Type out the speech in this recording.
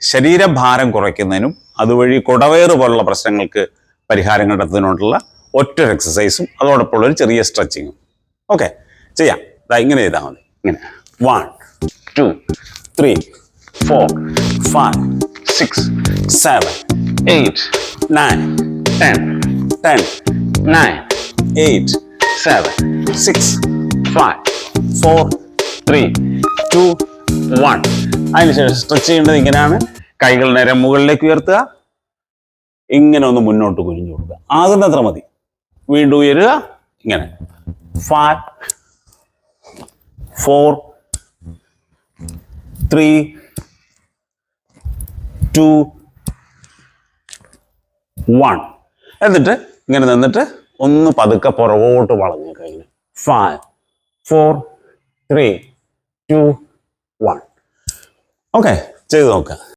ശരീരഭാരം കുറയ്ക്കുന്നതിനും അതുവഴി കുടവയറ് പോലുള്ള പ്രശ്നങ്ങൾക്ക് പരിഹാരം കണ്ടെത്തുന്നതിനുള്ള ഒറ്റ എക്സസൈസും അതോടൊപ്പം ഒരു ചെറിയ സ്ട്രെച്ചിങ്ങും. ഓക്കെ, ചെയ്യാം. ഇങ്ങനെ ചെയ്താൽ മതി. ഇങ്ങനെ 1 2 3 4 5 6 7 8 9 10 10 9 8 7 6 5 4 3 2 1. അതിനുശേഷം സ്ട്രെച്ച് ചെയ്യേണ്ടത് ഇങ്ങനെയാണ്. കൈകൾ നേരെ മുകളിലേക്ക് ഉയർത്തുക, ഇങ്ങനെ ഒന്ന് മുന്നോട്ട് കുനിഞ്ഞു കൊടുക്കുക. ആകുന്നത്ര മതി. വീണ്ടും ഉയരുക, ഇങ്ങനെ 5 4 3 2 1. എന്നിട്ട് ഇങ്ങനെ നിന്നിട്ട് ഒന്ന് പതുക്കെ പുറകോട്ട് വളഞ്ഞ കയ്യിൽ 5 4 3 2 1. ഓക്കെ, ചെയ്ത് നോക്കുക.